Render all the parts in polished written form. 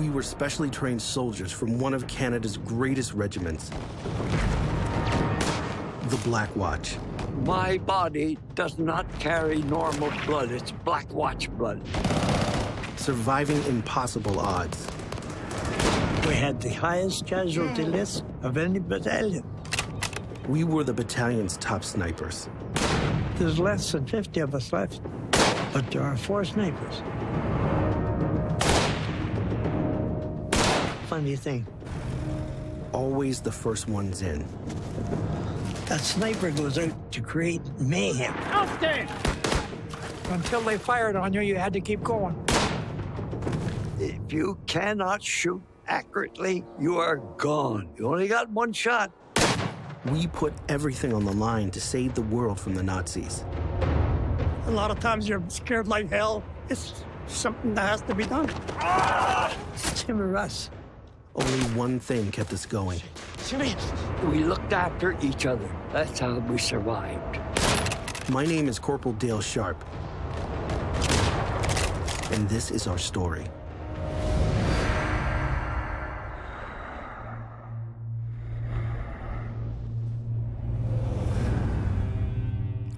We were specially trained soldiers from one of Canada's greatest regiments, the Black Watch. My body does not carry normal blood. It's Black Watch blood. Surviving impossible odds. We had the highest casualty list of any battalion. We were the battalion's top snipers. There's less than 50 of us left, but there are 4 snipers. Funny thing. Always the first ones in. That sniper goes out to create mayhem. Out there! Until they fired on you, you had to keep going. If you cannot shoot accurately, you are gone. You only got one shot. We put everything on the line to save the world from the Nazis. A lot of times you're scared like hell. It's something that has to be done. Tim or us. Only one thing kept us going. Jimmy! We looked after each other. That's how we survived. My name is Corporal Dale Sharp, and this is our story.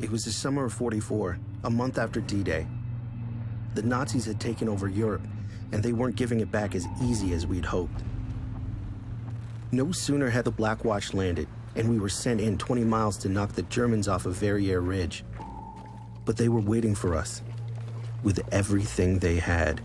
It was the summer of '44, a month after D-Day. The Nazis had taken over Europe, and they weren't giving it back as easy as we'd hoped. No sooner had the Black Watch landed, and we were sent in 20 miles to knock the Germans off of Verrières Ridge. But they were waiting for us, with everything they had.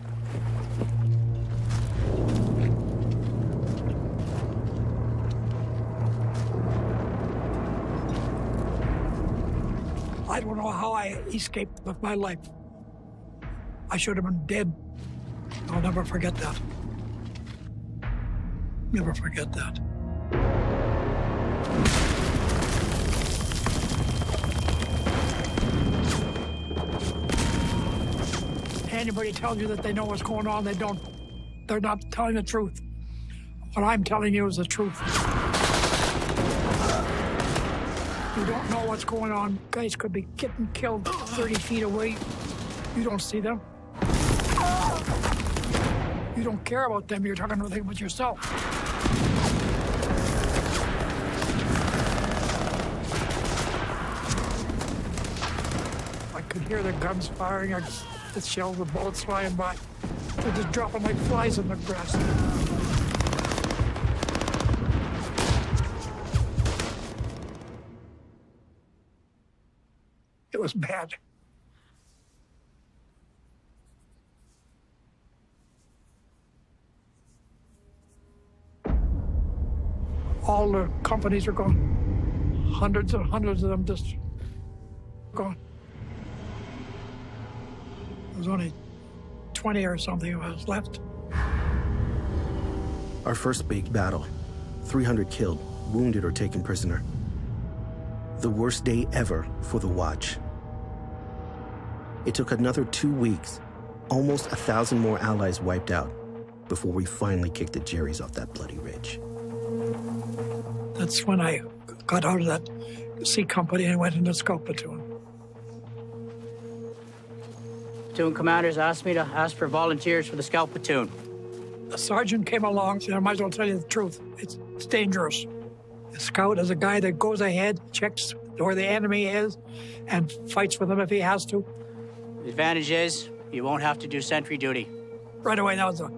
I don't know how I escaped with my life. I should have been dead. I'll never forget that. Never forget that. Anybody tells you that they know what's going on, they don't. They're not telling the truth. What I'm telling you is the truth. You don't know what's going on. Guys could be getting killed 30 feet away. You don't see them. You don't care about them. You're talking about yourself. I could hear the guns firing, the shells, the bullets flying by. They're just dropping like flies in the grass. It was bad. All the companies are gone. Hundreds and hundreds of them just gone. There was only 20 or something of us left. Our first big battle. 300 killed, wounded, or taken prisoner. The worst day ever for the Watch. It took another 2 weeks, almost 1,000 more Allies wiped out, before we finally kicked the Jerry's off that bloody ridge. That's when I got out of that C company and went into Scout Platoon. Platoon commanders asked me to ask for volunteers for the Scout Platoon. A sergeant came along and said, I might as well tell you the truth. It's dangerous. A scout is a guy that goes ahead, checks where the enemy is, and fights with them if he has to. The advantage is you won't have to do sentry duty. Right away, that was a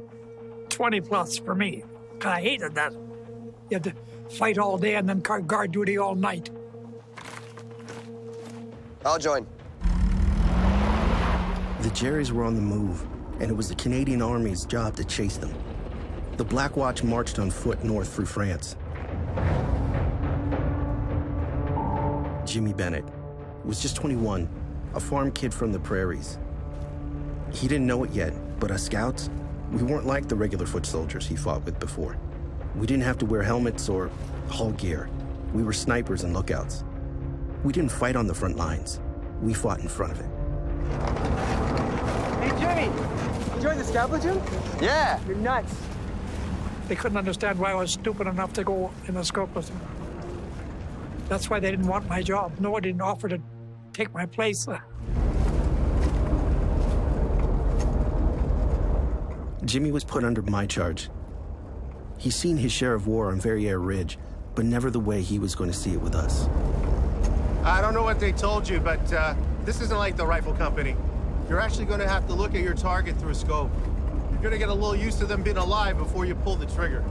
20 plus for me. I hated that. You had to fight all day and then guard duty all night. I'll join. The Jerry's were on the move, and it was the Canadian Army's job to chase them. The Black Watch marched on foot north through France. Jimmy Bennett was just 21, a farm kid from the prairies. He didn't know it yet, but us scouts, we weren't like the regular foot soldiers he fought with before. We didn't have to wear helmets or hull gear. We were snipers and lookouts. We didn't fight on the front lines. We fought in front of it. Hey, Jimmy! You joined the Scout Platoon? Yeah. You're nuts. They couldn't understand why I was stupid enough to go in the Scout Platoon. That's why they didn't want my job. Nobody didn't offer to take my place. Jimmy was put under my charge. He's seen his share of war on Verrières Ridge, but never the way he was going to see it with us. I don't know what they told you, but this isn't like the rifle company. You're actually going to have to look at your target through a scope. You're going to get a little used to them being alive before you pull the trigger.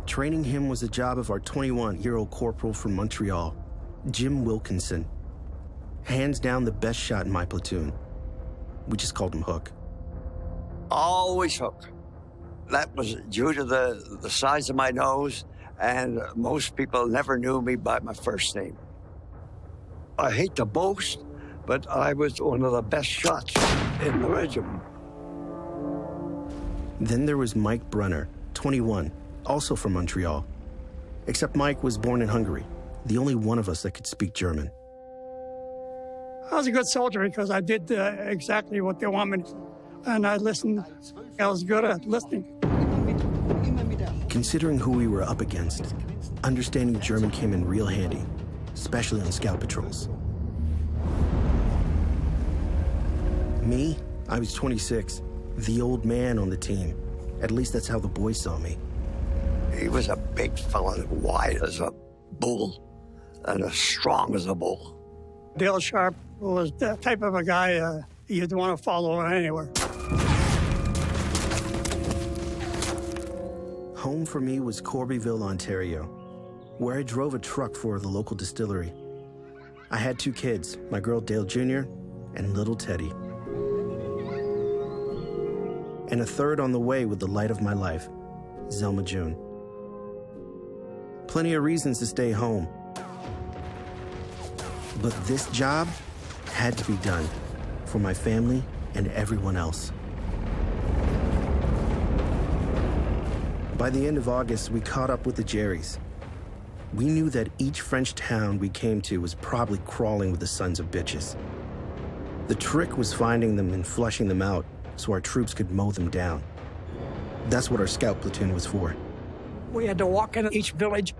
Training him was the job of our 21-year-old corporal from Montreal, Jim Wilkinson. Hands down the best shot in my platoon. We just called him Hook. Always Hook. That was due to the size of my nose, and most people never knew me by my first name. I hate to boast, but I was one of the best shots in the regiment. Then there was Mike Brunner, 21, also from Montreal. Except Mike was born in Hungary, the only one of us that could speak German. I was a good soldier because I did exactly what they want me to. And I listened. I was good at listening. Considering who we were up against, understanding German came in real handy, especially on scout patrols. Me, I was 26, the old man on the team. At least that's how the boys saw me. He was a big fella, wide as a bull, and as strong as a bull. Dale Sharp was the type of a guy you'd want to follow anywhere. Home for me was Corbyville, Ontario, where I drove a truck for the local distillery. I had 2 kids, my girl Dale Jr. and little Teddy. And a third on the way with the light of my life, Zelma June. Plenty of reasons to stay home. But this job had to be done for my family and everyone else. By the end of August, we caught up with the Jerrys. We knew that each French town we came to was probably crawling with the sons of bitches. The trick was finding them and flushing them out so our troops could mow them down. That's what our scout platoon was for. We had to walk into each village,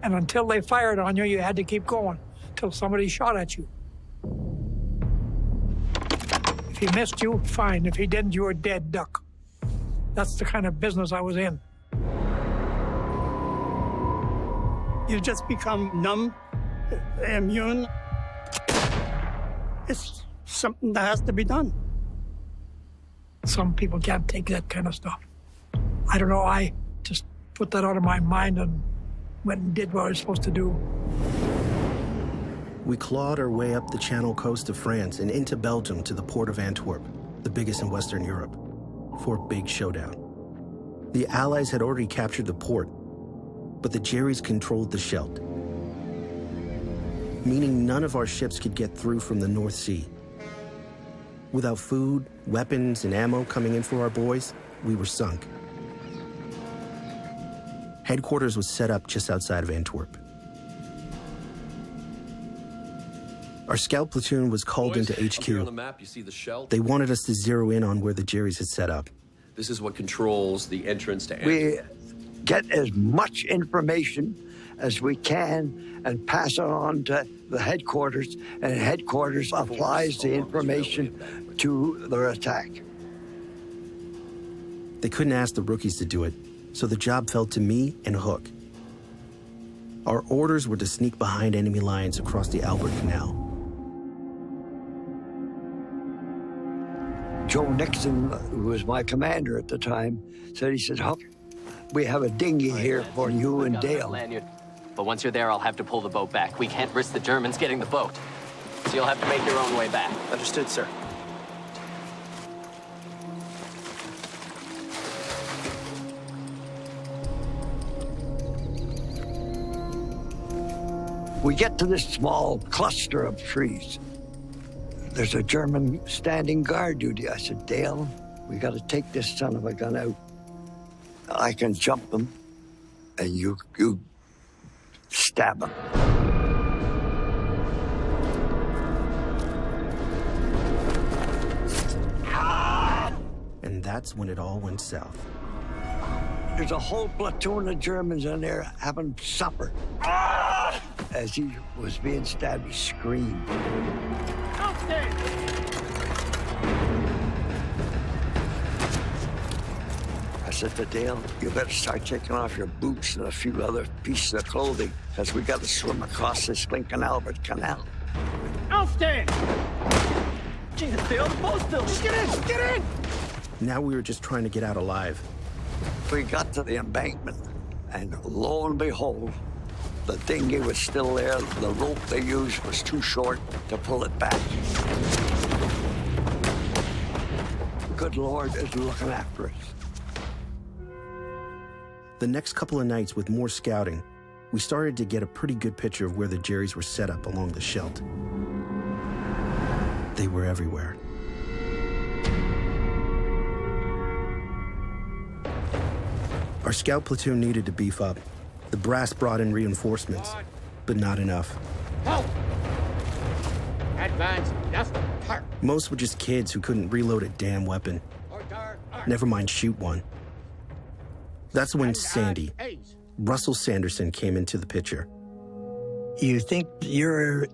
and until they fired on you, you had to keep going till somebody shot at you. If he missed you, fine. If he didn't, you were dead duck. That's the kind of business I was in. You just become numb, immune. It's something that has to be done. Some people can't take that kind of stuff. I don't know, I just put that out of my mind and went and did what I was supposed to do. We clawed our way up the Channel coast of France and into Belgium to the port of Antwerp, the biggest in Western Europe, for a big showdown. The Allies had already captured the port, but the Jerrys controlled the Scheldt, meaning none of our ships could get through from the North Sea. Without food, weapons, and ammo coming in for our boys, we were sunk. Headquarters was set up just outside of Antwerp. Our scout platoon was called into HQ. Here on the map, you see the Scheldt. They wanted us to zero in on where the Jerrys had set up. This is what controls the entrance to Antwerp. We get as much information as we can and pass it on to the headquarters, and headquarters applies the information to their attack. They couldn't ask the rookies to do it, so the job fell to me and Hook. Our orders were to sneak behind enemy lines across the Albert Canal. Joe Nixon, who was my commander at the time, said, he said, Huck, we have a dinghy here for you and Dale. But once you're there, I'll have to pull the boat back. We can't risk the Germans getting the boat. So you'll have to make your own way back. Understood, sir. We get to this small cluster of trees. There's a German standing guard duty. I said, Dale, we got to take this son of a gun out. I can jump him, and you stab him. And that's when it all went south. There's a whole platoon of Germans in there having supper. As he was being stabbed, he screamed. Outstanding! said to Dale, you better start taking off your boots and a few other pieces of clothing, because we got to swim across this Lincoln Albert Canal. Outstand! Jesus, Dale, the boat's still. Just get in! Now we were just trying to get out alive. We got to the embankment, and lo and behold, the dinghy was still there. The rope they used was too short to pull it back. Good Lord is looking after us. The next couple of nights with more scouting, we started to get a pretty good picture of where the Jerrys were set up along the Scheldt. They were everywhere. Our scout platoon needed to beef up. The brass brought in reinforcements, but not enough. Help! Advance, left, hard. Most were just kids who couldn't reload a damn weapon. Never mind shoot one. That's when Sandy, Russell Sanderson, came into the picture. You think you're,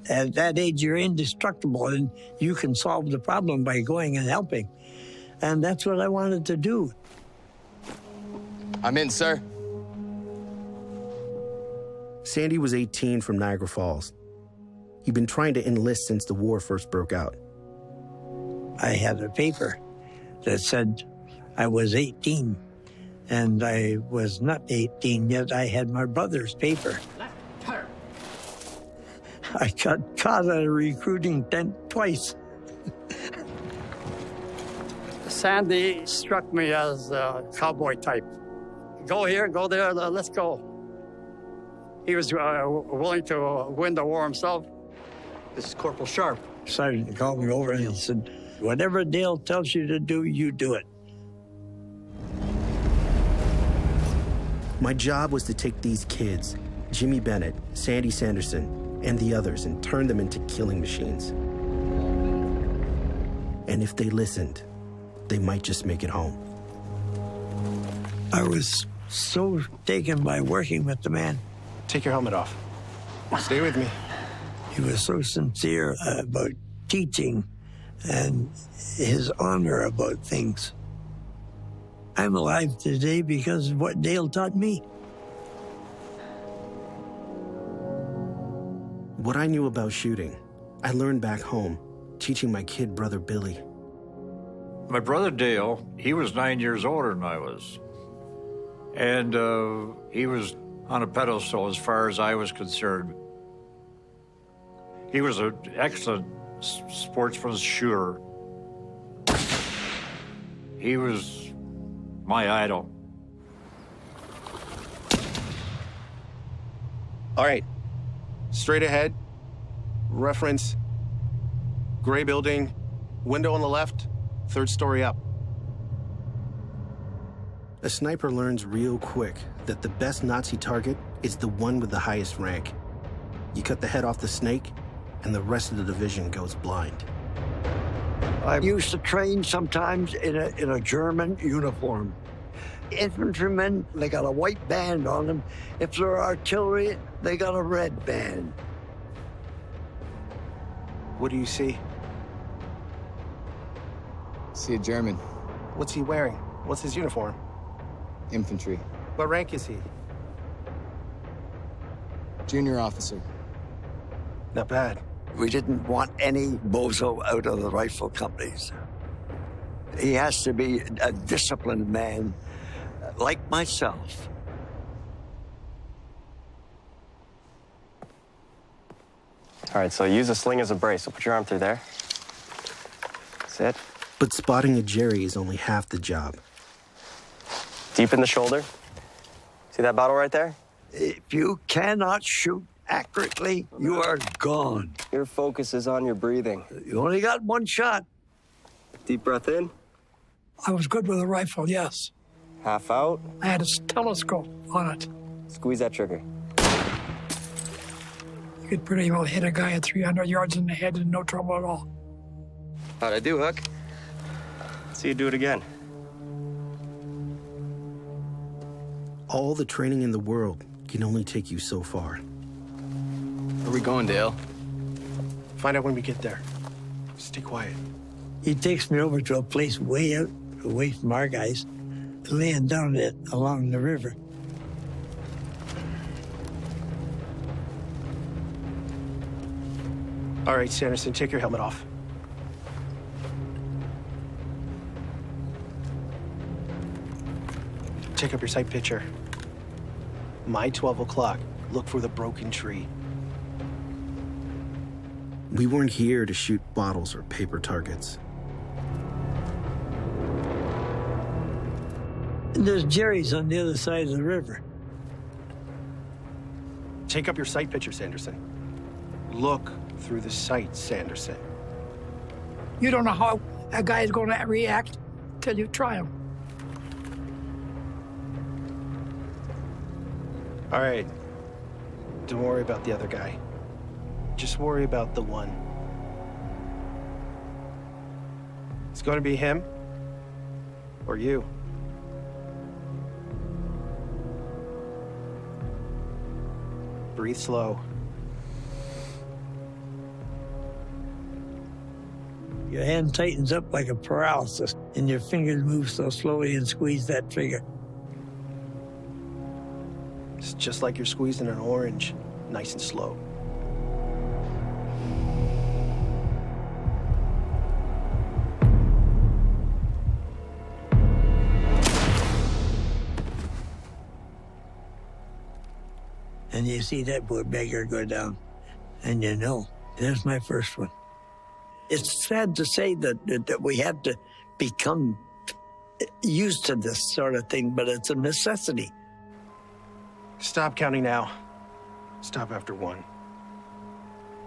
at that age, you're indestructible and you can solve the problem by going and helping. And that's what I wanted to do. I'm in, sir. Sandy was 18 from Niagara Falls. He'd been trying to enlist since the war first broke out. I had a paper that said I was 18, and I was not 18 yet. I had my brother's paper. I got caught at a recruiting tent twice. Sandy struck me as a cowboy type. Go here, go there, let's go. He was willing to win the war himself. This is Corporal Sharp. Sergeant called me over and he said, whatever Dale tells you to do, you do it. My job was to take these kids, Jimmy Bennett, Sandy Sanderson, and the others, and turn them into killing machines. And if they listened, they might just make it home. I was so taken by working with the man. Take your helmet off. Stay with me. He was so sincere about teaching and his honor about things. I'm alive today because of what Dale taught me. What I knew about shooting, I learned back home, teaching my kid brother Billy. My brother Dale, he was 9 years older than I was. And he was on a pedestal as far as I was concerned. He was an excellent sportsman shooter. He was my idol. All right. Straight ahead. Reference. Gray building. Window on the left. Third story up. A sniper learns real quick that the best Nazi target is the one with the highest rank. You cut the head off the snake, and the rest of the division goes blind. I used to train sometimes in a German uniform. Infantrymen, they got a white band on them. If they're artillery, they got a red band. What do you see? See a German. What's he wearing? What's his uniform? Infantry. What rank is he? Junior officer. Not bad. We didn't want any bozo out of the rifle companies. He has to be a disciplined man, like myself. All right, so use a sling as a brace. So put your arm through there. That's it. But spotting a Jerry is only half the job. Deep in the shoulder. See that bottle right there? If you cannot shoot accurately, you are gone. Your focus is on your breathing. You only got one shot. Deep breath in. I was good with a rifle, yes. Half out. I had a telescope on it. Squeeze that trigger. You could pretty well hit a guy at 300 yards in the head and no trouble at all. How'd I do, Hook? See you do it again. All the training in the world can only take you so far. Where are we going, Dale? Find out when we get there. Stay quiet. He takes me over to a place way out, away from our guys, laying down it along the river. All right, Sanderson, take your helmet off. Take up your sight picture. My 12 o'clock. Look for the broken tree. We weren't here to shoot bottles or paper targets. There's Jerry's on the other side of the river. Take up your sight picture, Sanderson. Look through the sight, Sanderson. You don't know how a guy is going to react till you try him. All right. Don't worry about the other guy. Just worry about the one. It's going to be him or you. Breathe slow. Your hand tightens up like a paralysis, and your fingers move so slowly and squeeze that trigger. It's just like you're squeezing an orange, nice and slow. And you see that poor beggar go down, and you know, there's my first one. It's sad to say that we have to become used to this sort of thing, but it's a necessity. Stop counting now. Stop after one.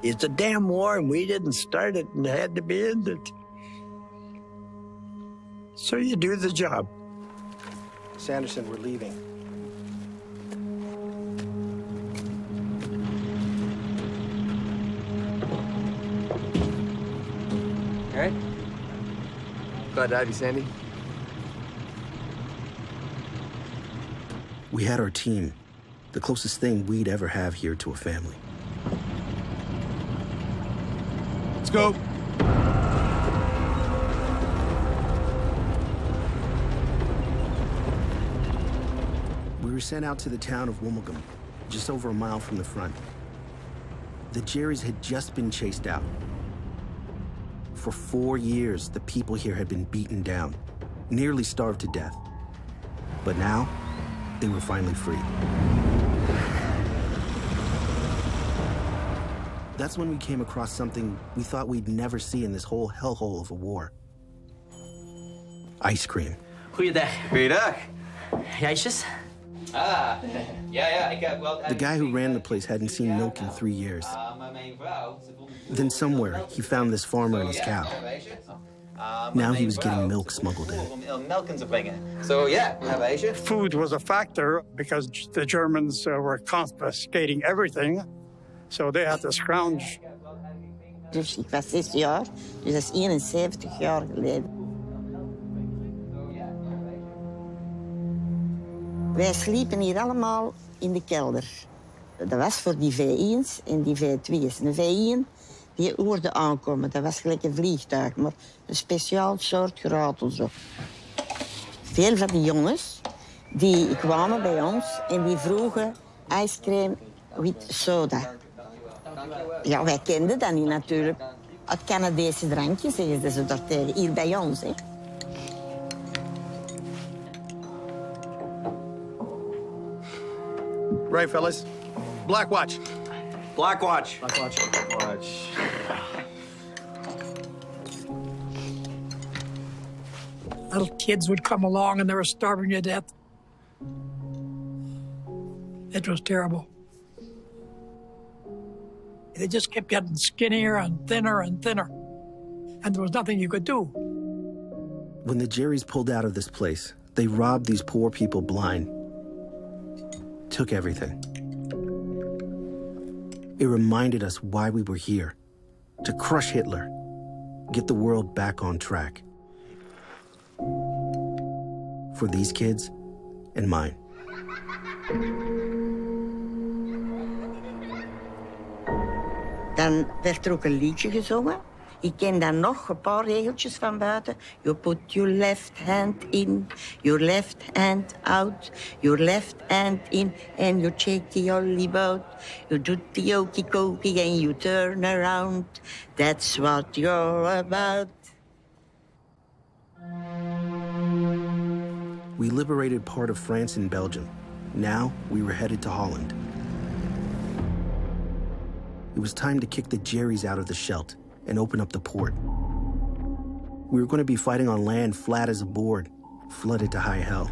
It's a damn war, and we didn't start it, and it had to be ended. So you do the job. Sanderson, we're leaving. All right. Glad to have you, Sandy. We had our team, the closest thing we'd ever have here to a family. Let's go. We were sent out to the town of Woolmagam, just over a mile from the front. The Jerrys had just been chased out. For 4 years, the people here had been beaten down, nearly starved to death. But now, they were finally free. That's when we came across something we thought we'd never see in this whole hellhole of a war. Ice cream. Goeiedag. Goeiedag. Ijsjes? Ah, ja, ik heb wel... The guy who ran the place hadn't seen milk in 3 years. Then somewhere, he found this farmer and his cow. Now he was getting milk smuggled in. So, yeah, have ijsje. Food was a factor because the Germans were confiscating everything. So they had to scrounge. Dus ik was 6 jaar, dus dat is 71 jaar geleden. Wij sliepen hier allemaal in de kelder. Dat was voor die V1's en die V2's. Een V1 die hoorde aankomen, dat was gelijk een vliegtuig, maar een speciaal soort geratel zo. Veel van die jongens die kwamen bij ons en die vroegen ijscream wit soda. Ja, wij kenden dat niet natuurlijk. Het Canadese drankje, zeggen ze daartegen, hier bij ons. Hè. Right, fellas. Black Watch. Black Watch. Black Watch. Black Watch. Little kids would come along and they were starving to death. It was terrible. They just kept getting skinnier and thinner, and there was nothing you could do. When the Jerrys pulled out of this place, they robbed these poor people blind. Took everything. It reminded us why we were here. To crush Hitler. Get the world back on track. For these kids and mine. Dan werd er ook een liedje gezongen. Ik ken dan nog een paar regeltjes van buiten. You put your left hand in, your left hand out, your left hand in, and you check the ollie boat. You do the okey dokey and you turn around. That's what you're about. We liberated part of France and Belgium. Now we were headed to Holland. It was time to kick the Jerries out of the Scheldt and open up the port. We were going to be fighting on land flat as a board, flooded to high hell.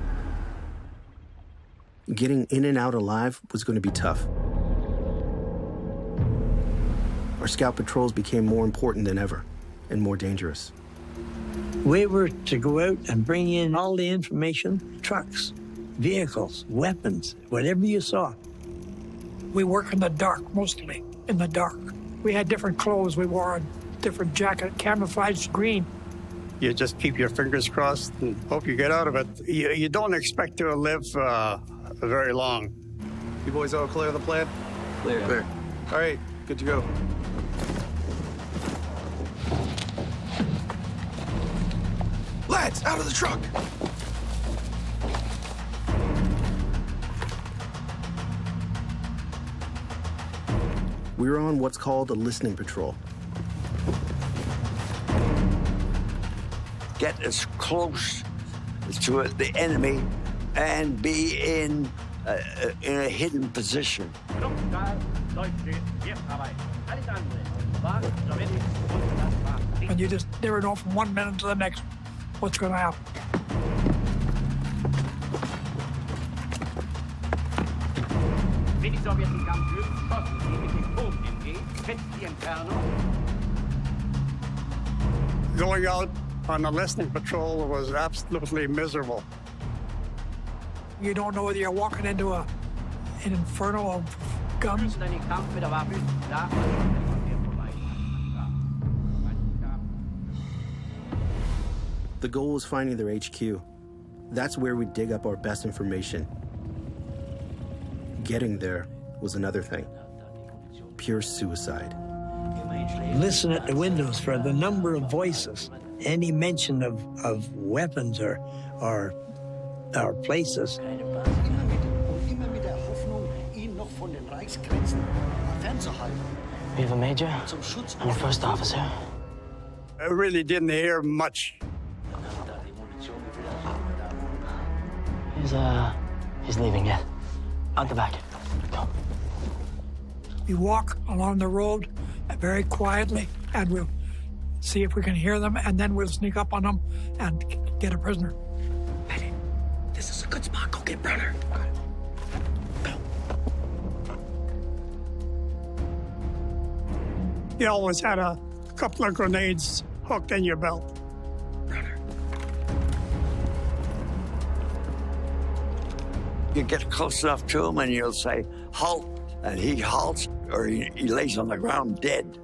Getting in and out alive was going to be tough. Our scout patrols became more important than ever and more dangerous. We were to go out and bring in all the information, trucks, vehicles, weapons, whatever you saw. We work in the dark, mostly in the dark. We had different clothes. We wore a different jacket, camouflage green. You just keep your fingers crossed and hope you get out of it. You don't expect to live very long. You boys all clear of the plan? Clear. All right, good to go. Lads, out of the truck! We were on what's called a listening patrol. Get as close to the enemy and be in a hidden position. And you just never know from 1 minute to the next what's going to happen. Going out on a listening patrol was absolutely miserable. You don't know whether you're walking into an inferno of guns. The goal was finding their HQ. That's where we'd dig up our best information. Getting there was another thing. Pure suicide. Listen at the windows for the number of voices. Any mention of weapons or places. We have a major and a first officer. I really didn't hear much. He's leaving yet. Out the back. Go. We walk along the road very quietly, and we'll see if we can hear them, and then we'll sneak up on them and get a prisoner. Eddie, this is a good spot. Go get brother. Go. You always had a couple of grenades hooked in your belt. Brother. You get close enough to him and you'll say, halt, and he halts, or he lays on the ground dead.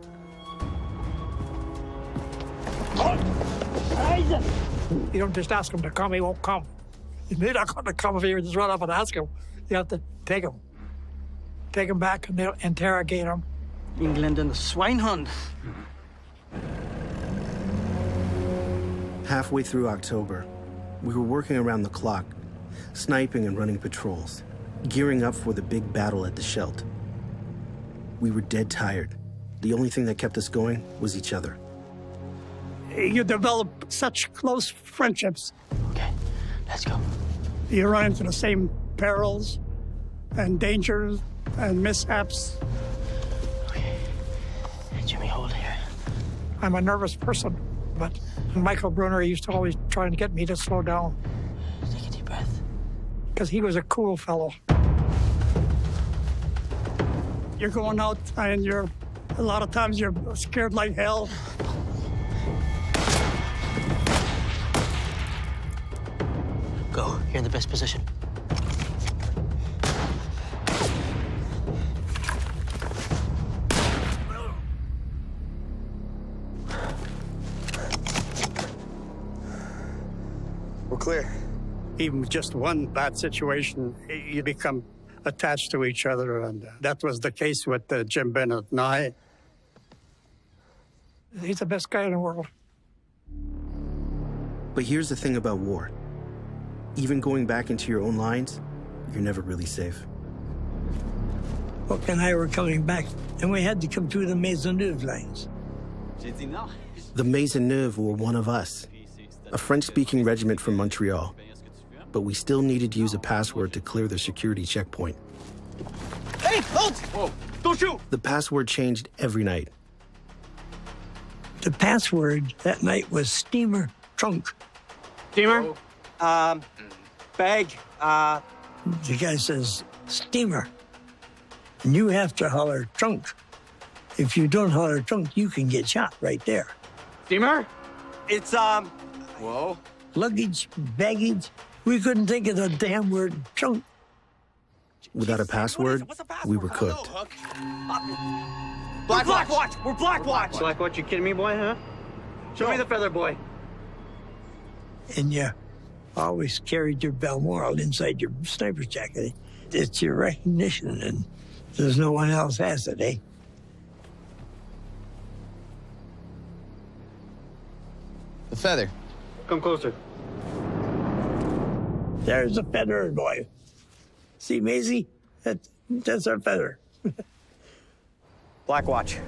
You don't just ask him to come, he won't come. He's not going to come if you just run up and ask him. You have to take him. Take him back and they'll interrogate him. England and the swinehund. Halfway through October, we were working around the clock, sniping and running patrols, gearing up for the big battle at the Scheldt. We were dead tired. The only thing that kept us going was each other. You develop such close friendships. Okay, let's go. You run into the same perils and dangers and mishaps. Okay. Hey, Jimmy, hold here. I'm a nervous person, but Michael Brunner used to always try to get me to slow down. Take a deep breath. Because he was a cool fellow. You're going out and a lot of times you're scared like hell. Go. You're in the best position. We're clear. Even with just one bad situation, you become attached to each other, and that was the case with Jim Bennett and I. He's the best guy in the world. But here's the thing about war. Even going back into your own lines, you're never really safe. Hook and I were coming back, and we had to come through the Maisonneuve lines. The Maisonneuve were one of us, a French-speaking regiment from Montreal. But we still needed to use a password to clear the security checkpoint. Hey, halt! Whoa, don't shoot! The password changed every night. The password that night was steamer trunk. Steamer? Bag. The guy says, steamer. And you have to holler trunk. If you don't holler trunk, you can get shot right there. Steamer? It's, Whoa. Luggage, baggage. We couldn't think of the damn word trunk. Without a password, we were cooked. Black Watch! We're Black Watch! Black Watch, you kidding me, boy, huh? Show me the feather, boy. And you always carried your Balmoral inside your sniper's jacket. It's your recognition, and there's no one else has it, eh? The feather. Come closer. There's a feather, boy. See, Maisie? That's our feather. Black Watch.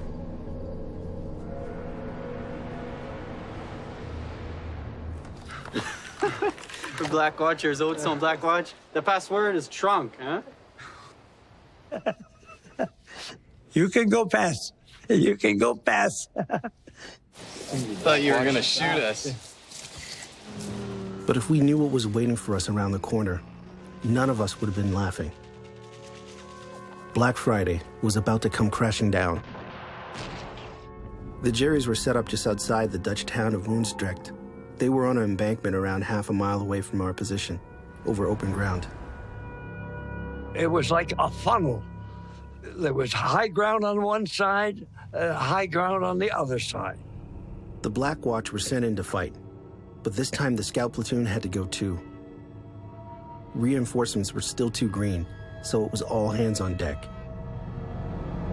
The Black Watchers, old on Black Watch. The password is trunk, huh? You can go past. You can go past. Thought you were gonna shoot us. But if we knew what was waiting for us around the corner, none of us would have been laughing. Black Friday was about to come crashing down. The Jerrys were set up just outside the Dutch town of Woensdrecht. They were on an embankment around half a mile away from our position, over open ground. It was like a funnel. There was high ground on one side, high ground on the other side. The Black Watch were sent in to fight, but this time the scout platoon had to go too. Reinforcements were still too green, so it was all hands on deck.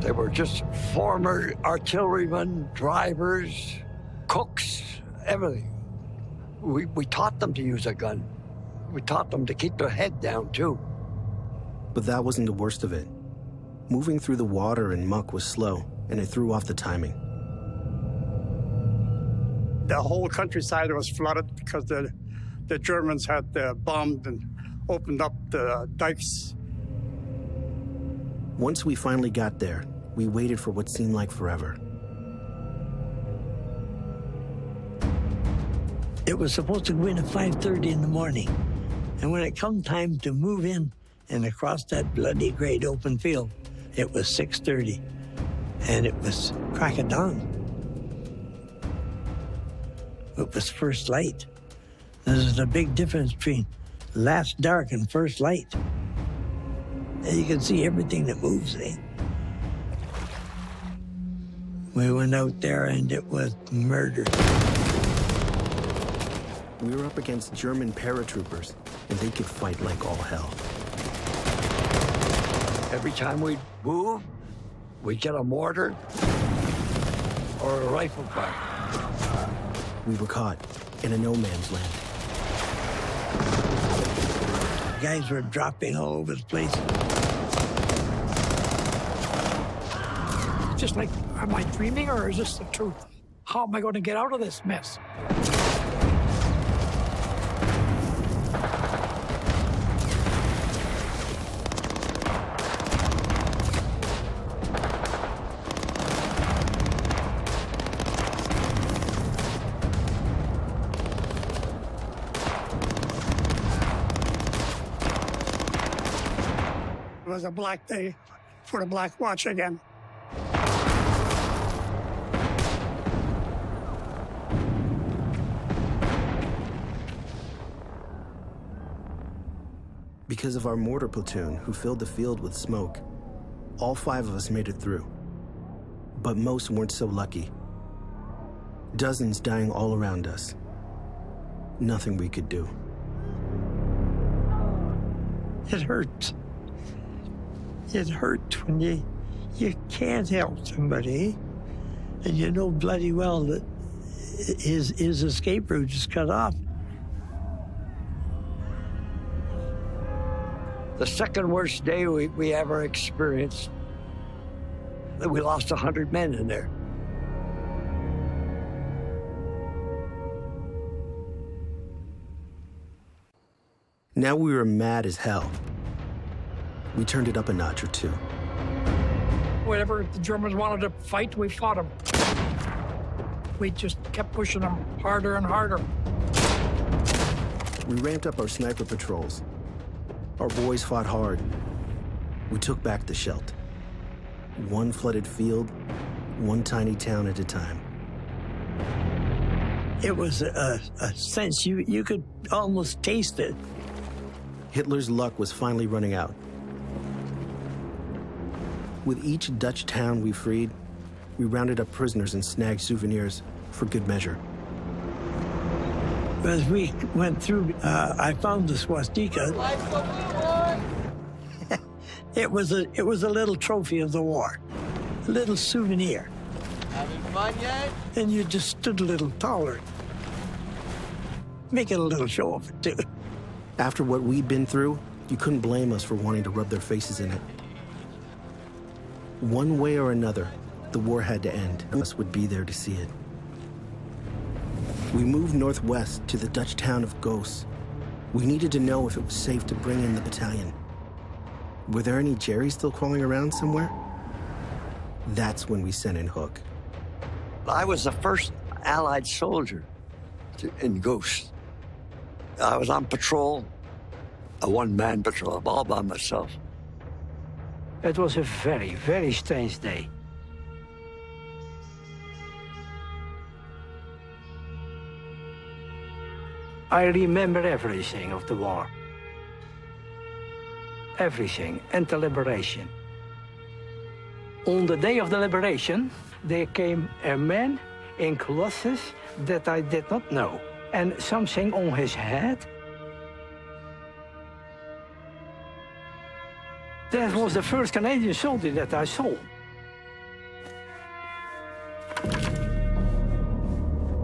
They were just former artillerymen, drivers, cooks, everything. We taught them to use a gun. We taught them to keep their head down, too. But that wasn't the worst of it. Moving through the water and muck was slow, and it threw off the timing. The whole countryside was flooded because the Germans had bombed and opened up the dikes. Once we finally got there, we waited for what seemed like forever. It was supposed to go in at 5:30 in the morning. And when it come time to move in and across that bloody great open field, it was 6:30. And it was crack of dawn. It was first light. There's a big difference between last dark and first light. And you can see everything that moves, eh? We went out there and it was murder. We were up against German paratroopers, and they could fight like all hell. Every time we'd move, we'd get a mortar or a rifle fire. We were caught in a no-man's land. Guys were dropping all over the place. Just like, am I dreaming or is this the truth? How am I going to get out of this mess? It was a black day for the Black Watch again. Because of our mortar platoon, who filled the field with smoke, all 5 of us made it through. But most weren't so lucky. Dozens dying all around us. Nothing we could do. It hurts. It hurts when you can't help somebody. And you know bloody well that his escape route is cut off. The second worst day we ever experienced, we lost 100 men in there. Now we were mad as hell. We turned it up a notch or two. Whenever the Germans wanted to fight, we fought them. We just kept pushing them harder and harder. We ramped up our sniper patrols. Our boys fought hard. We took back the Scheldt. One flooded field, one tiny town at a time. It was a sense you could almost taste it. Hitler's luck was finally running out. With each Dutch town we freed, we rounded up prisoners and snagged souvenirs for good measure. As we went through, I found the swastika. It was a little trophy of the war, a little souvenir. Having fun yet? And you just stood a little taller. Making a little show of it, too. After what we'd been through, you couldn't blame us for wanting to rub their faces in it. One way or another, the war had to end, and us would be there to see it. We moved northwest to the Dutch town of Goos. We needed to know if it was safe to bring in the battalion. Were there any Jerrys still crawling around somewhere? That's when we sent in Hook. I was the first Allied soldier in Goos. I was on patrol, a one-man patrol, all by myself. It was a very, very strange day. I remember everything of the war. Everything, and the liberation. On the day of the liberation, there came a man in clothes that I did not know, and something on his head. That was the first Canadian soldier that I saw.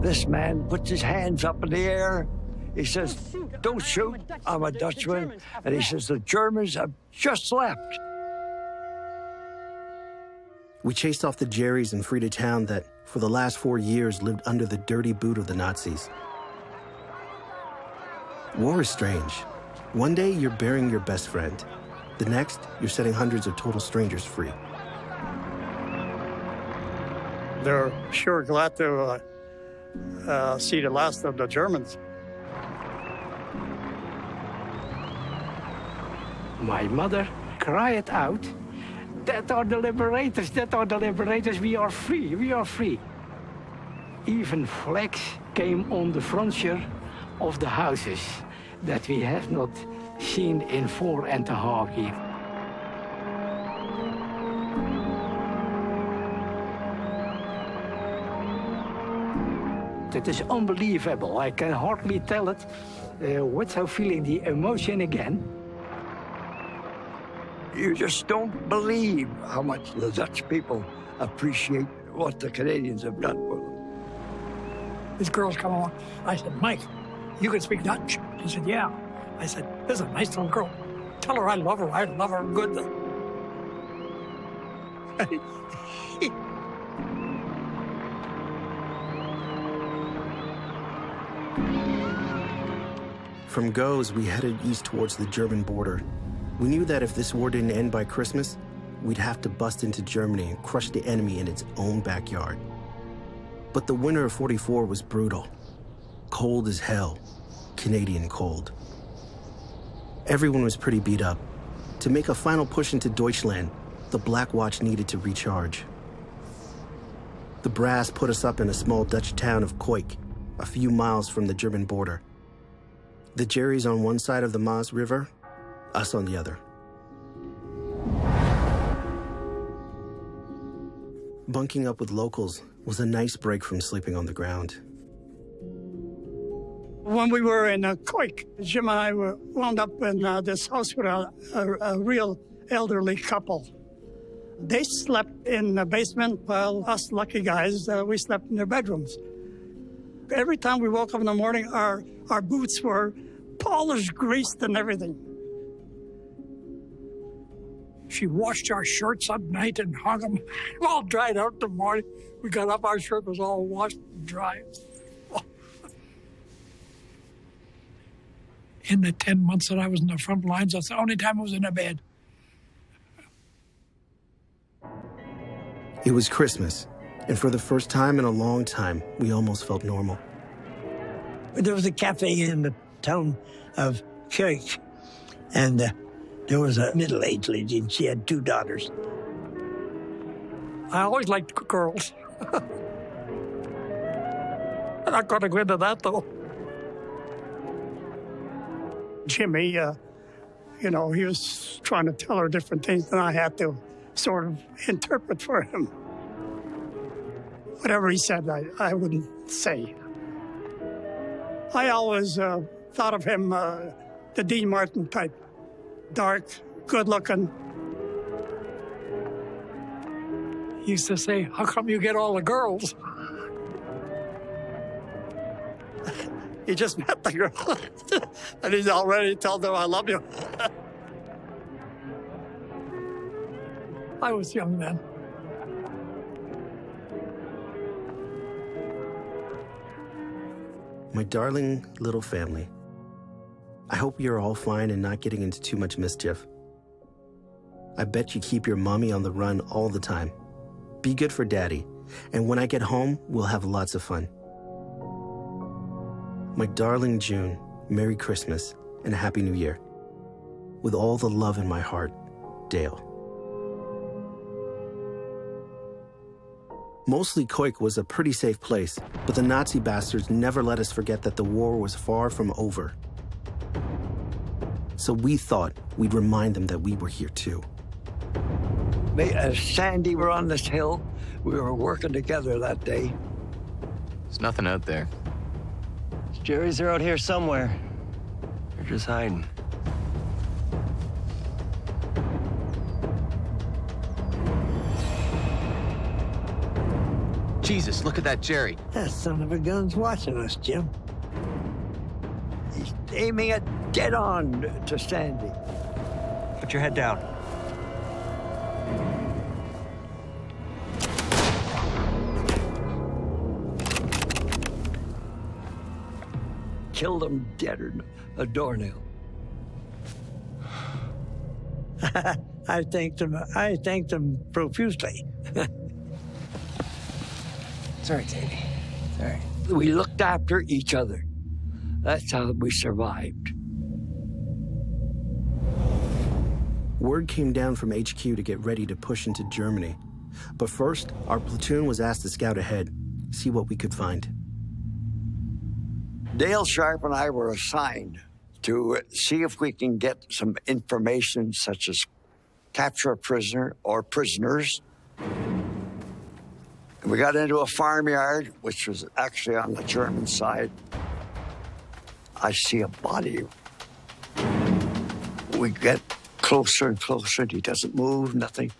This man puts his hands up in the air. He says, "Don't shoot, I'm a Dutchman." And he says, "The Germans have just left." We chased off the Jerrys and freed a town that, for the last 4 years, lived under the dirty boot of the Nazis. War is strange. One day, you're burying your best friend. The next, you're setting hundreds of total strangers free. They're sure glad to see the last of the Germans. My mother cried out, "That are the liberators, that are the liberators, we are free, we are free." Even flags came on the frontier of the houses that we have not seen in 4.5 years. It is unbelievable. I can hardly tell it without feeling the emotion again. You just don't believe how much the Dutch people appreciate what the Canadians have done for them. These girls come along. I said, "Mike, you can speak Dutch." He said, "Yeah." I said, "This is a nice little girl. Tell her I love her. I love her good." From Goes, we headed east towards the German border. We knew that if this war didn't end by Christmas, we'd have to bust into Germany and crush the enemy in its own backyard. But the winter of '44 was brutal. Cold as hell. Canadian cold. Everyone was pretty beat up. To make a final push into Deutschland, the Black Watch needed to recharge. The brass put us up in a small Dutch town of Koik, a few miles from the German border. The Jerrys on one side of the Maas River, us on the other. Bunking up with locals was a nice break from sleeping on the ground. When we were in Koik, Jim and I wound up in this house with a real elderly couple. They slept in the basement while us lucky guys, we slept in their bedrooms. Every time we woke up in the morning, our boots were polished, greased, and everything. She washed our shirts at night and hung them all dried out in the morning. We got up, our shirt was all washed and dry. In the 10 months that I was in the front lines, that's the only time I was in a bed. It was Christmas, and for the first time in a long time, we almost felt normal. There was a cafe in the town of Kirk, and there was a middle-aged lady, and she had 2 daughters. I always liked girls. I'm not going to go into that, though. Jimmy, he was trying to tell her different things, and I had to sort of interpret for him. Whatever he said, I wouldn't say. I always thought of him, the Dean Martin type. Dark, good-looking. He used to say, how come you get all the girls? He just met the girl, and he's already told her, I love you. I was young then. My darling little family, I hope you're all fine and not getting into too much mischief. I bet you keep your mommy on the run all the time. Be good for Daddy, and when I get home, we'll have lots of fun. My darling June, Merry Christmas and a Happy New Year. With all the love in my heart, Dale. Mostly Koik was a pretty safe place, but the Nazi bastards never let us forget that the war was far from over. So we thought we'd remind them that we were here too. As Sandy were on this hill, we were working together that day. There's nothing out there. Jerry's are out here somewhere. They're just hiding. Jesus, look at that Jerry. That son of a gun's watching us, Jim. He's aiming it dead on to Sandy. Put your head down. Killed him dead or a doornail. I thanked him profusely. Sorry, Davey. Sorry. We looked after each other. That's how we survived. Word came down from HQ to get ready to push into Germany. But first, our platoon was asked to scout ahead, see what we could find. Dale Sharp and I were assigned to see if we can get some information such as capture a prisoner or prisoners. We got into a farmyard, which was actually on the German side. I see a body. We get closer and closer, and he doesn't move, nothing.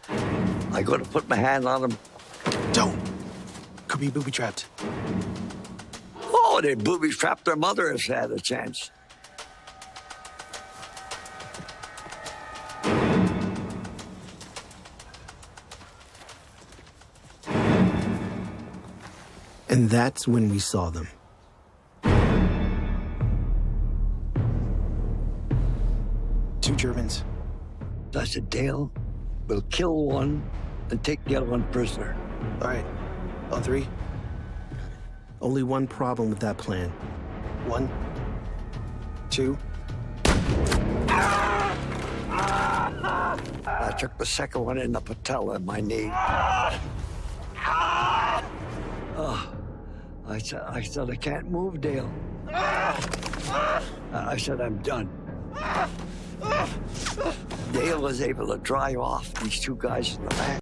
I go to put my hand on him. Don't! Could be booby-trapped. Oh, they booby-trapped their mother if they had a chance. And that's when we saw them. Two Germans. I said, Dale, we'll kill one and take the other one prisoner. All right, all 3. Only one problem with that plan. 1, 2. I took the second one in the patella in my knee. Oh, I said, I can't move, Dale. I said, I'm done. Dale was able to drive off these 2 guys in the back.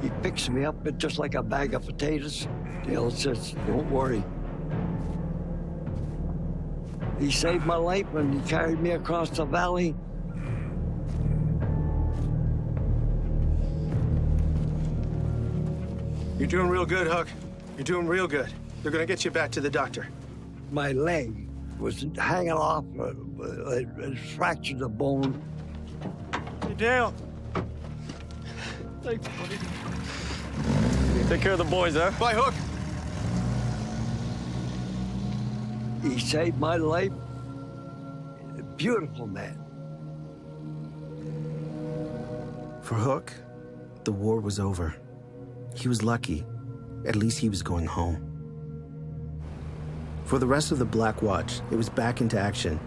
He picks me up just like a bag of potatoes. Dale says, don't worry. He saved my life when he carried me across the valley. You're doing real good, Hook. You're doing real good. They're gonna get you back to the doctor. My leg was hanging off. It fractured the bone. Hey, Dale. Thanks, buddy. Take care of the boys, huh? Bye, Hook. He saved my life. Beautiful man. For Hook, the war was over. He was lucky. At least he was going home. For the rest of the Black Watch, it was back into action.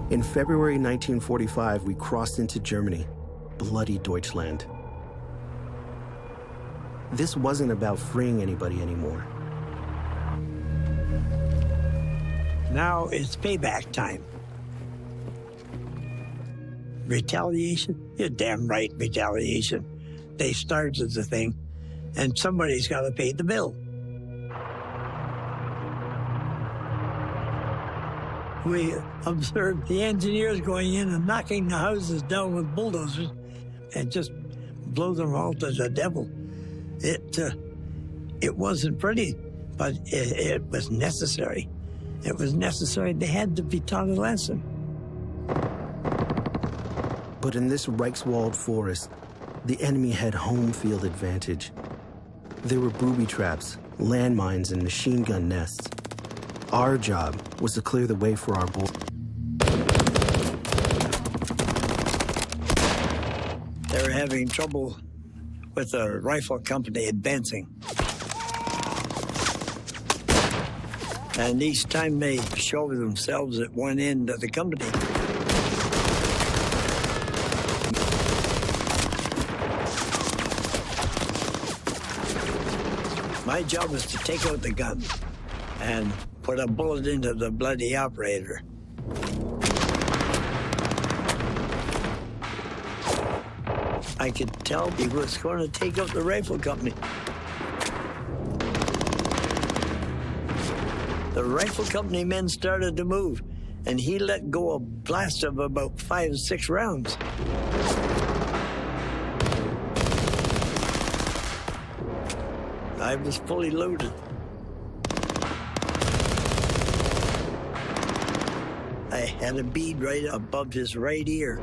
In February 1945, we crossed into Germany, bloody Deutschland. This wasn't about freeing anybody anymore. Now it's payback time. Retaliation? You're damn right, retaliation. They started the thing, and somebody's got to pay the bill. We observed the engineers going in and knocking the houses down with bulldozers and just blow them all to the devil. It wasn't pretty, but it was necessary. It was necessary. They had to be taught a lesson. But in this Reichswald forest, the enemy had home field advantage. There were booby traps, landmines, and machine gun nests. Our job was to clear the way for our boys. They were having trouble with the rifle company advancing. And each time they showed themselves at one end of the company, my job was to take out the gun and put a bullet into the bloody operator. I could tell he was going to take out the rifle company. The rifle company men started to move, and he let go a blast of about 5 or 6 rounds. I was fully loaded. I had a bead right above his right ear.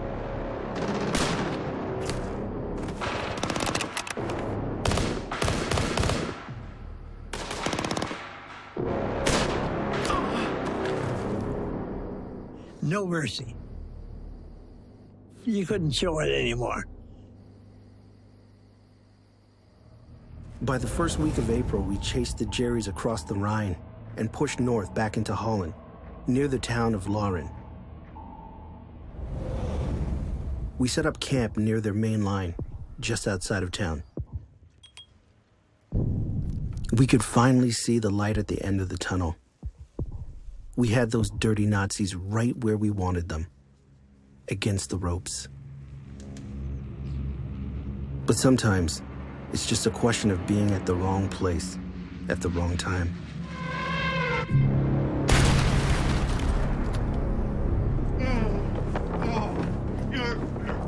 No mercy. You couldn't show it anymore. By the first week of April, we chased the Jerrys across the Rhine and pushed north back into Holland, near the town of Lauren. We set up camp near their main line, just outside of town. We could finally see the light at the end of the tunnel. We had those dirty Nazis right where we wanted them, against the ropes. But sometimes, it's just a question of being at the wrong place at the wrong time.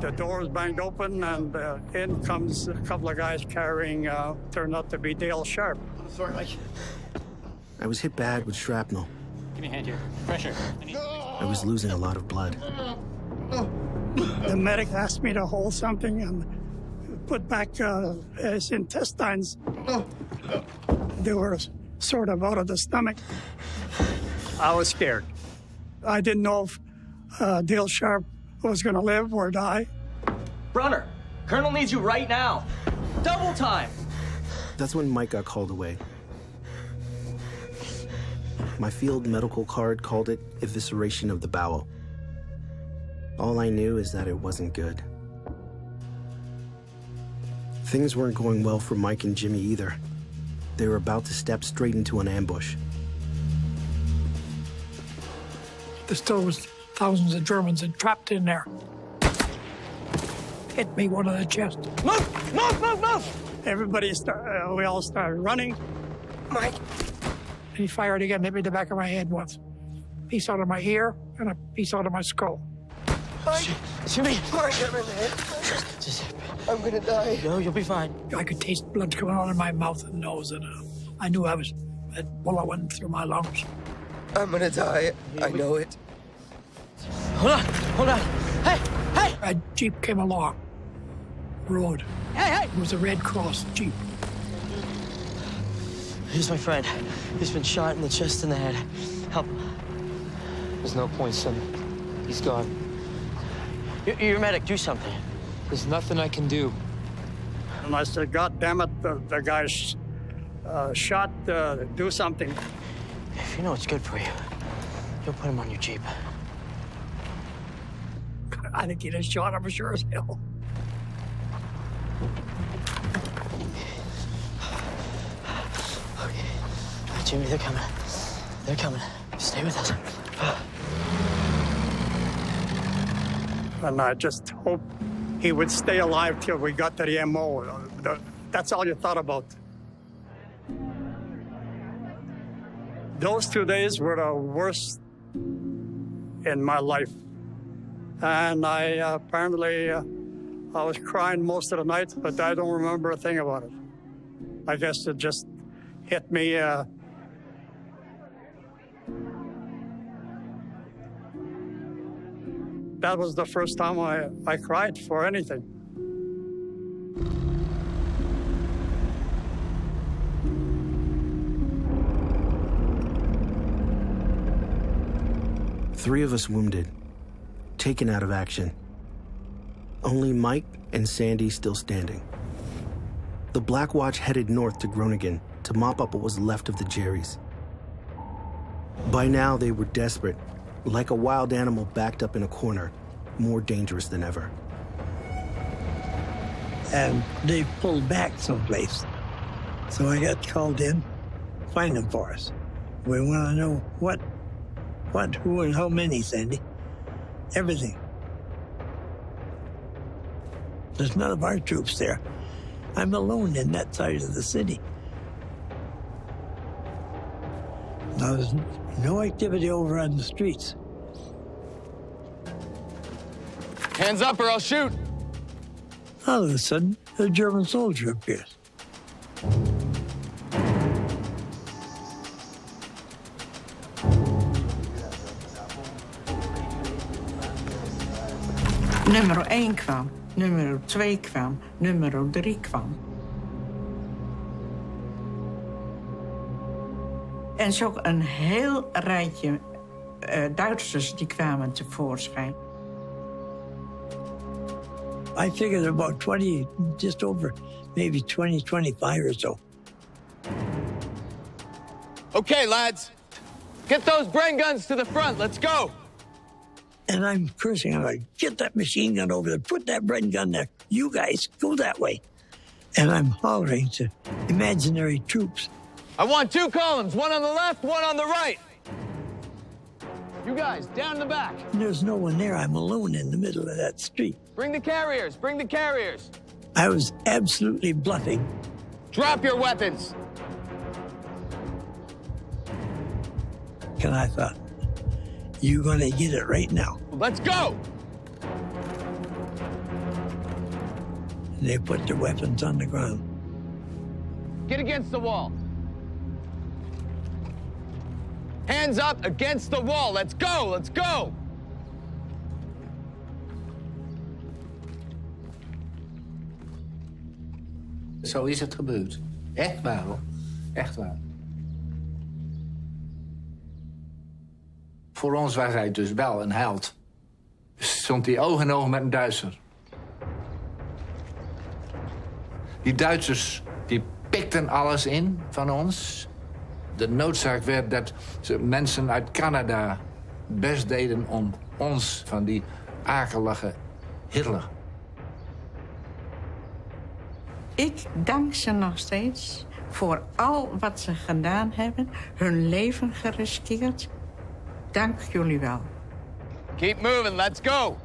The doors banged open, and in comes a couple of guys carrying, turned out to be Dale Sharp. Sorry, Mike. I was hit bad with shrapnel. Give me a hand here. Pressure. I was losing a lot of blood. The medic asked me to hold something and put back his intestines. They were sort of out of the stomach. I was scared. I didn't know if Dale Sharp was going to live or die. Brunner, Colonel needs you right now. Double time. That's when Mike got called away. My field medical card called it evisceration of the bowel. All I knew is that it wasn't good. Things weren't going well for Mike and Jimmy either. They were about to step straight into an ambush. There still was thousands of Germans entrapped in there. Hit me one on the chest. Move! Move! Move! Move! Everybody, we all started running. Mike. And he fired again, hit me in the back of my head once. Piece out of my ear and a piece out of my skull. Jimmy! I'm gonna die. No, you'll be fine. I could taste blood coming out of my mouth and nose, and I knew a bullet went through my lungs. I'm gonna die. I know it. Hold on. Hey! A Jeep came along, road. Hey! It was a Red Cross Jeep. Here's my friend. He's been shot in the chest and the head. Help him. There's no point, son. He's gone. You're a medic. Do something. There's nothing I can do. And I said, God damn it, the guy's shot. Do something. If you know what's good for you, you'll put him on your Jeep. I think he'd have shot him sure as hell. Okay. Jimmy, they're coming. They're coming. Stay with us. And I just hope he would stay alive till we got to the MO. That's all you thought about. Those 2 days were the worst in my life. And I apparently, I was crying most of the night, but I don't remember a thing about it. I guess it just hit me. That was the first time I cried for anything. Three of us wounded, taken out of action. Only Mike and Sandy still standing. The Black Watch headed north to Groningen to mop up what was left of the Jerrys. By now, they were desperate, like a wild animal backed up in a corner, more dangerous than ever. And they pulled back someplace. So I got called in, find them for us. We want to know what, who, and how many, Sandy. Everything. There's none of our troops there. I'm alone in that side of the city. Now, there's no activity over on the streets. Hands up or I'll shoot. All of a sudden, a German soldier appears. Nummer 1 kwam, nummer 2 kwam, nummer 3 kwam. En zo een heel rijtje Duitsers die kwamen tevoorschijn. I figured about 20, just over, maybe 20, 25 or so. Okay, lads. Get those brain guns to the front. Let's go. And I'm cursing. I'm like, get that machine gun over there. Put that brain gun there. You guys, go that way. And I'm hollering to imaginary troops. I want 2 columns, one on the left, one on the right. You guys, down the back. And there's no one there. I'm alone in the middle of that street. Bring the carriers, bring the carriers. I was absolutely bluffing. Drop your weapons. And I thought, you're gonna get it right now. Let's go. And they put their weapons on the ground. Get against the wall. Hands up against the wall. Let's go, let's go. Zo is het gebeurd. Echt waar, hoor. Echt waar. Voor ons was hij dus wel een held. Stond hij oog in oog met een Duitser. Die Duitsers die pikten alles in van ons. De noodzaak werd dat ze mensen uit Canada best deden om ons van die akelige Hitler. Ik dank ze nog steeds voor al wat ze gedaan hebben, hun leven geriskeerd. Dank jullie wel. Keep moving, let's go.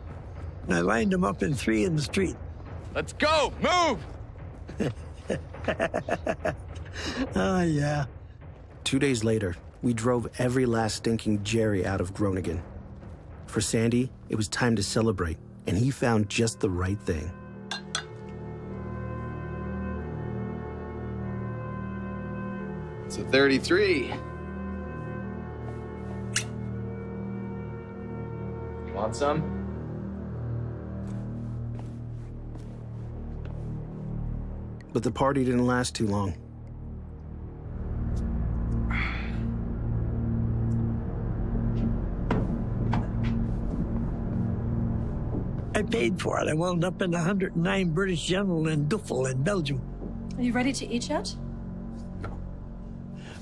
I lined them up in 3 in the street. Let's go, move! Oh, yeah. 2 days later, we drove every last stinking Jerry out of Groningen. For Sandy, it was time to celebrate, and he found just the right thing. It's a 33. Want some? But the party didn't last too long. I paid for it. I wound up in the 109 British General in Duffel in Belgium. Are you ready to eat yet?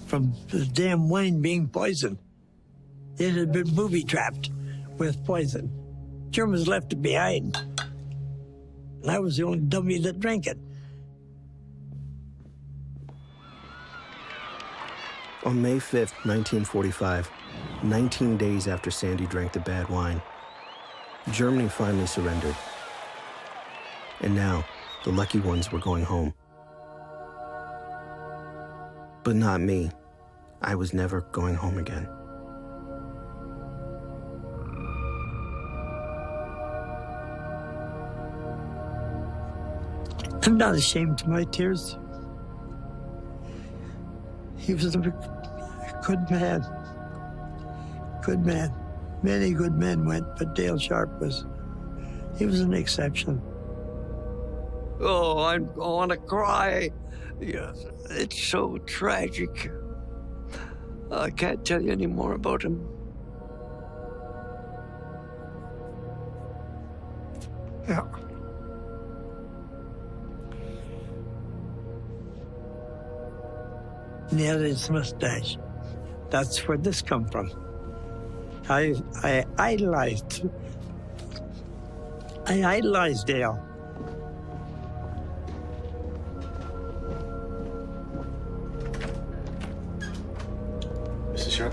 From the damn wine being poisoned. It had been booby-trapped with poison. Germans left it behind. And I was the only dummy that drank it. On May 5th, 1945, 19 days after Sandy drank the bad wine, Germany finally surrendered. And now, the lucky ones were going home. But not me. I was never going home again. I'm not ashamed of my tears. He was a good man. Good man. Many good men went, but Dale Sharp he was an exception. Oh, I want to cry. Yes, it's so tragic. I can't tell you any more about him. Yeah. And he had his mustache. That's where this come from. I idolized Dale. Mr. Sharp?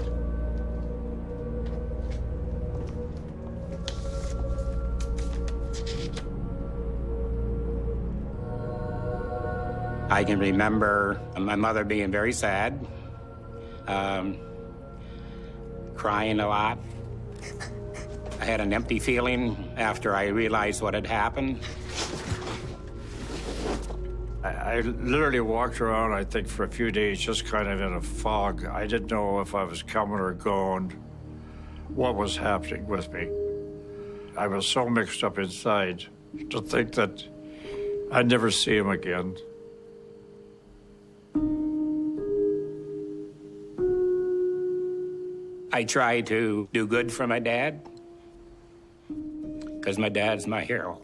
I can remember my mother being very sad, crying a lot. I had an empty feeling after I realized what had happened. I literally walked around, I think, for a few days, just kind of in a fog. I didn't know if I was coming or going, what was happening with me. I was so mixed up inside to think that I'd never see him again. I tried to do good for my dad, because my dad's my hero.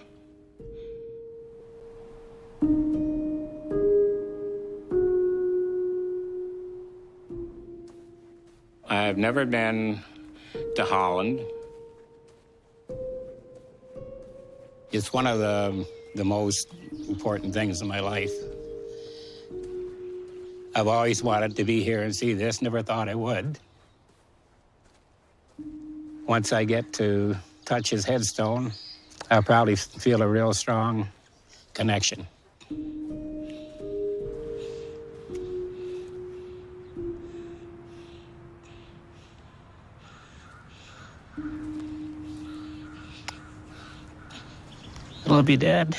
I've never been to Holland. It's one of the most important things in my life. I've always wanted to be here and see this, never thought I would. Once I get to touch his headstone, I'll probably feel a real strong connection. I love you, Dad.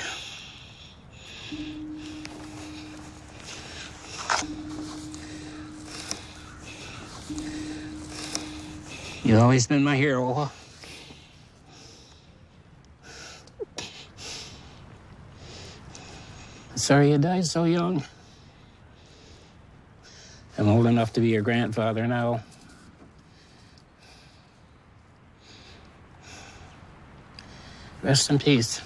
You've always been my hero. Sorry you died so young. I'm old enough to be your grandfather now. Rest in peace.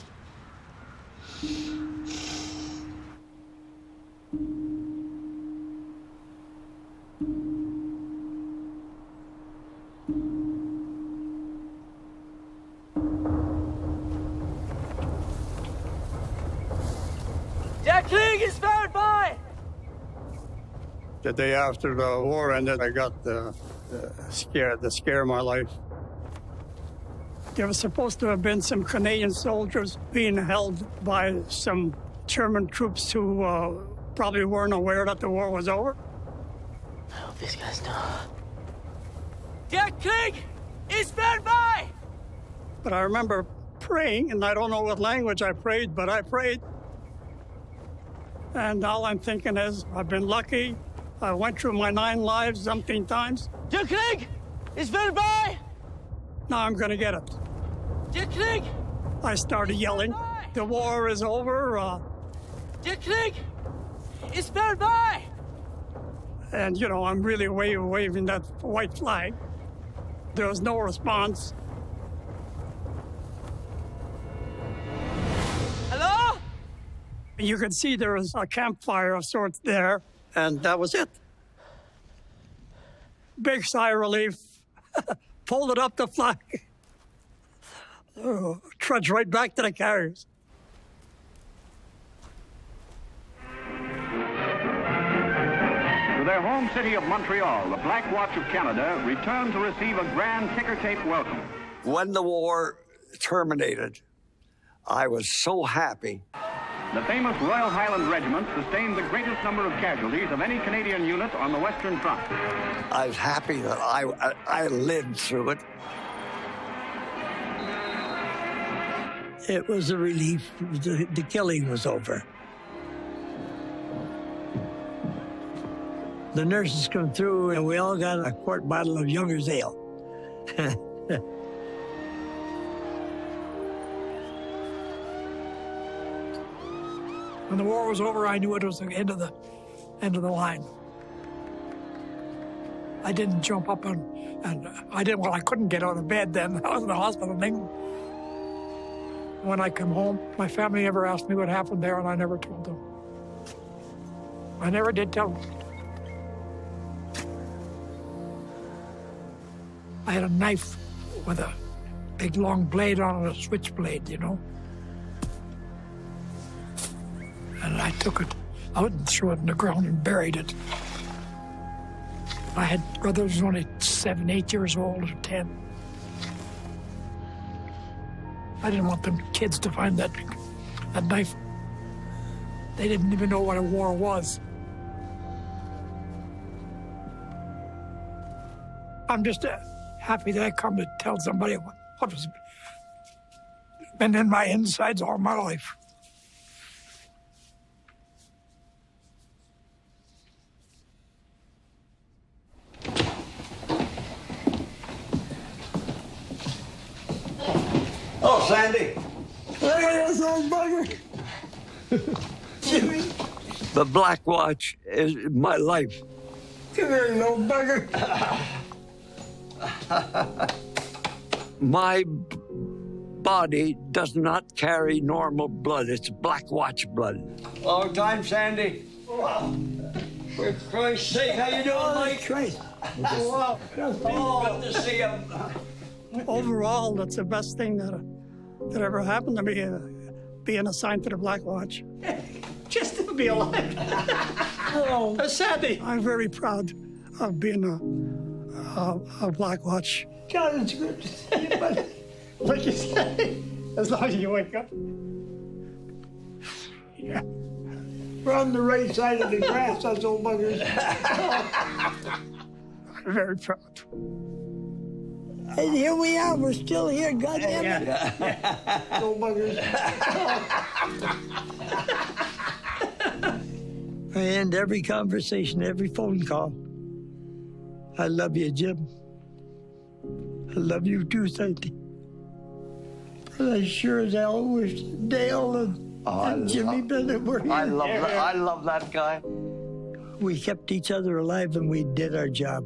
Der Krieg ist vorbei! The day after the war ended, I got the scare of my life. There was supposed to have been some Canadian soldiers being held by some German troops who probably weren't aware that the war was over. hope these guys know. Der Krieg ist vorbei! But I remember praying, and I don't know what language I prayed, but I prayed. And all I'm thinking is, I've been lucky. I went through my 9 lives umpteen times. Der Krieg ist vorbei! Now I'm gonna get it. Der Krieg! I started yelling, the war is over. Der Krieg ist vorbei! And, you know, I'm really waving that white flag. There was no response. Hello? You could see there was a campfire of sorts there, and that was it. Big sigh of relief. Folded up the flag. Trudged right back to the carriers. To their home city of Montreal, the Black Watch of Canada returned to receive a grand ticker-tape welcome. When the war terminated, I was so happy. The famous Royal Highland Regiment sustained the greatest number of casualties of any Canadian unit on the Western Front. I was happy that I lived through it. It was a relief. The killing was over. The nurses come through, and we all got a quart bottle of Younger's Ale. When the war was over, I knew it was the end of the line. I didn't jump up and I couldn't get out of bed then. I was in the hospital in England. When I come home, my family never asked me what happened there, and I never told them. I never did tell them. I had a knife with a big long blade on it, a switchblade, you know. And I took it out and threw it in the ground and buried it. I had brothers who were only 7, 8 years old, or 10. I didn't want them kids to find that knife. They didn't even know what a war was. I'm just happy that I come to tell somebody what was been in my insides all my life. Oh, Sandy. There is, old bugger. Jimmy. The Black Watch is my life. Come here, you old bugger. My body does not carry normal blood. It's Black Watch blood. Long time, Sandy. Wow. For Christ's sake, how you doing, Mike? Christ. Wow. Oh, good to see you. Overall, that's the best thing that ever happened to me, being assigned to the Black Watch. Just to be alive. Oh, Sandy. I'm very proud of being a Black Watch. God, it's good to see you, buddy. Like you say, as long as you wake up. Yeah. We're on the right side of the grass, us old buggers. I'm very proud. And here we are. We're still here. God damn it. Yeah. Old buggers. I end every conversation, every phone call. I love you, Jim. I love you too, Sandy. And I sure as hell wish Dale and Jimmy Bennett were here. I love that guy. We kept each other alive, and we did our job.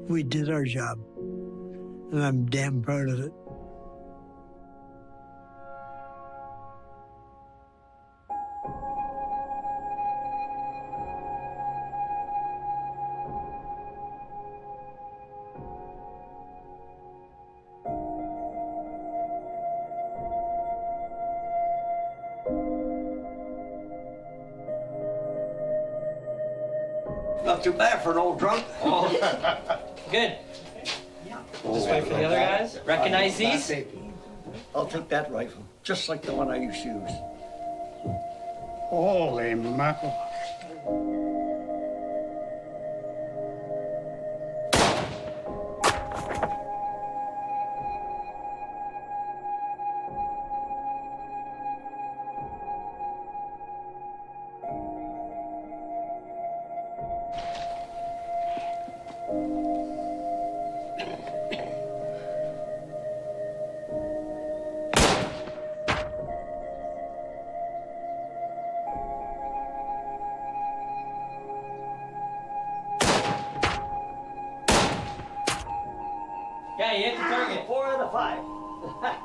We did our job. And I'm damn proud of it. Not too bad for an old drunk. Oh. Good. Just wait for the other guys. Recognize these? I'll take that rifle, just like the one I used to use. Holy mackerel. 5.